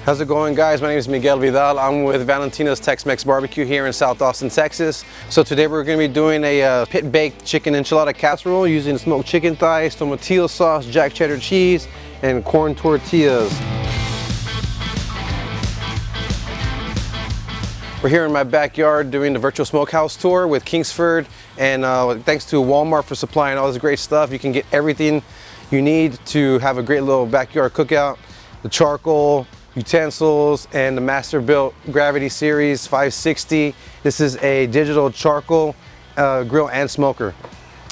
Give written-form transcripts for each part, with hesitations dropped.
How's it going, guys? My name is Miguel Vidal. I'm with Valentina's Tex-Mex Barbecue here in South Austin, Texas. So today we're going to be doing a pit-baked chicken enchilada casserole using smoked chicken thighs, tomatillo sauce, jack cheddar cheese, and corn tortillas. We're here in my backyard doing the virtual Smokehouse tour with Kingsford, and thanks to Walmart for supplying all this great stuff. You can get everything you need to have a great little backyard cookout. The charcoal, utensils, and the Masterbuilt Gravity Series 560. This is a digital charcoal grill and smoker.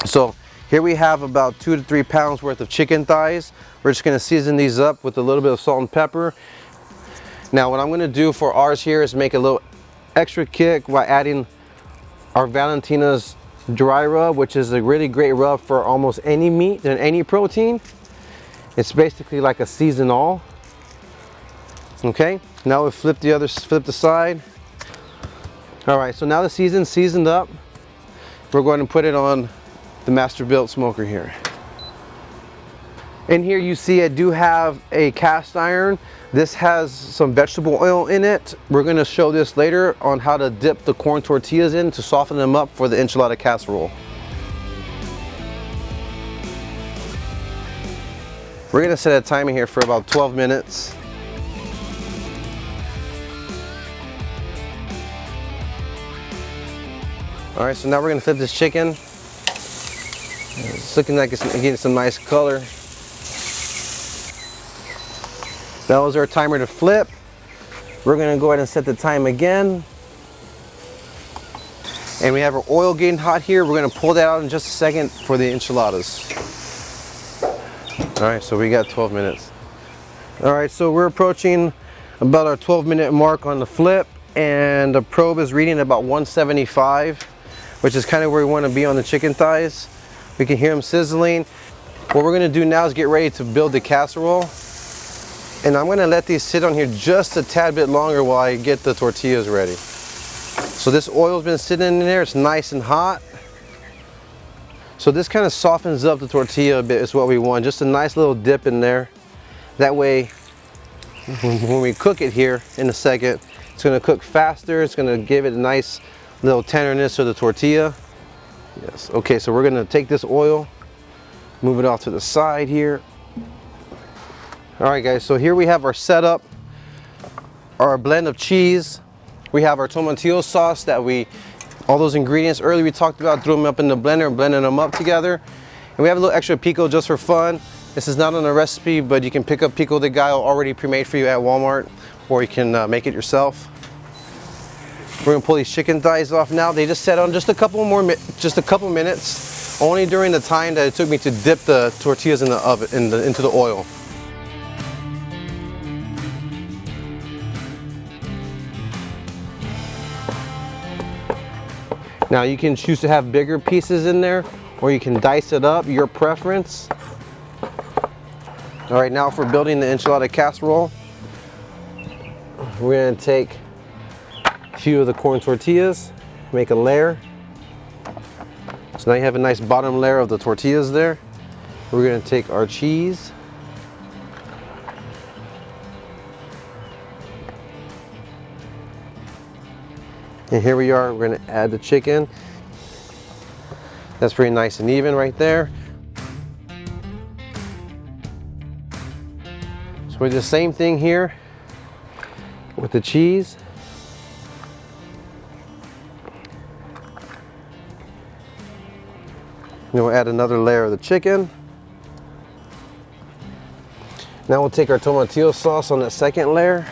So here we have about 2 to 3 pounds worth of chicken thighs. We're just going to season these up with a little bit of salt and pepper. Now what I'm going to do for ours here is make a little extra kick by adding our Valentina's dry rub, which is a really great rub for almost any meat and any protein. It's basically like a season all. Okay, now we flip the side. All right, so now the seasoned up. We're going to put it on the Masterbuilt smoker here. In here you see I do have a cast iron. This has some vegetable oil in it. We're going to show this later on how to dip the corn tortillas in to soften them up for the enchilada casserole. We're going to set a timer here for about 12 minutes. All right, so now we're going to flip this chicken. It's looking like it's getting some nice color. That was our timer to flip. We're going to go ahead and set the time again. And we have our oil getting hot here. We're going to pull that out in just a second for the enchiladas. All right, so we got 12 minutes. All right, so we're approaching about our 12-minute mark on the flip, and the probe is reading about 175, which is kind of where we want to be on the chicken thighs. We can hear them sizzling. What we're going to do now is get ready to build the casserole. And I'm going to let these sit on here just a tad bit longer while I get the tortillas ready. So this oil's been sitting in there. It's nice and hot. So this kind of softens up the tortilla a bit is what we want. Just a nice little dip in there. That way, when we cook it here in a second, it's going to cook faster. It's going to give it a nice little tenderness to the tortilla. Yes. Okay, so we're going to take this oil, move it off to the side here. All right, guys, so here we have our setup, our blend of cheese. We have our tomatillo sauce that all those ingredients earlier we talked about, threw them up in the blender, blending them up together. And we have a little extra pico just for fun. This is not on a recipe, but you can pick up pico de gallo already pre-made for you at Walmart, or you can make it yourself. We're gonna pull these chicken thighs off now. They just set on just a couple minutes, only during the time that it took me to dip the tortillas in the oven, into the oil. Now you can choose to have bigger pieces in there, or you can dice it up, your preference. All right, now for building the enchilada casserole, we're gonna take a few of the corn tortillas, make a layer. So now you have a nice bottom layer of the tortillas there. We're gonna take our cheese. And here we are, we're going to add the chicken. That's pretty nice and even right there. So we do the same thing here with the cheese. Then we'll add another layer of the chicken. Now we'll take our tomatillo sauce on that second layer.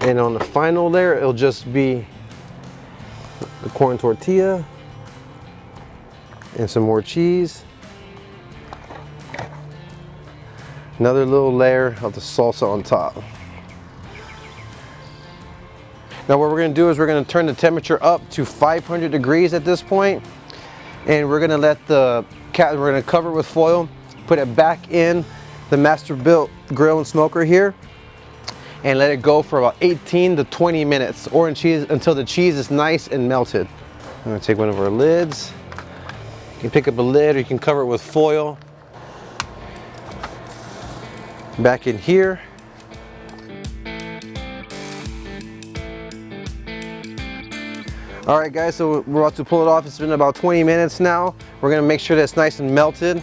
And on the final layer, it'll just be the corn tortilla and some more cheese. Another little layer of the salsa on top. Now what we're going to do is we're going to turn the temperature up to 500 degrees at this point, and we're going to we're going to cover it with foil, put it back in the Masterbuilt grill and smoker here, and let it go for about 18 to 20 minutes or until the cheese is nice and melted. I'm going to take one of our lids. You can pick up a lid or you can cover it with foil. back in here. All right guys, so we're about to pull it off. It's been about 20 minutes now. We're gonna make sure that it's nice and melted.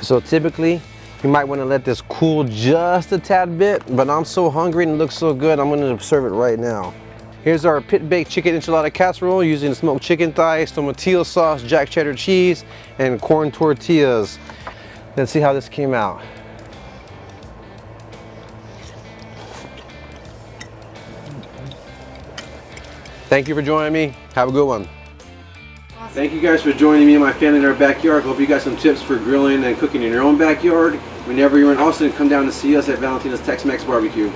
So typically, you might want to let this cool just a tad bit, but I'm so hungry and it looks so good, I'm going to serve it right now. Here's our pit-baked chicken enchilada casserole using smoked chicken thighs, tomatillo sauce, jack cheddar cheese, and corn tortillas. Let's see how this came out. Thank you for joining me. Have a good one. Thank you guys for joining me and my family in our backyard. Hope you got some tips for grilling and cooking in your own backyard. Whenever you're in Austin, come down to see us at Valentina's Tex-Mex Barbecue.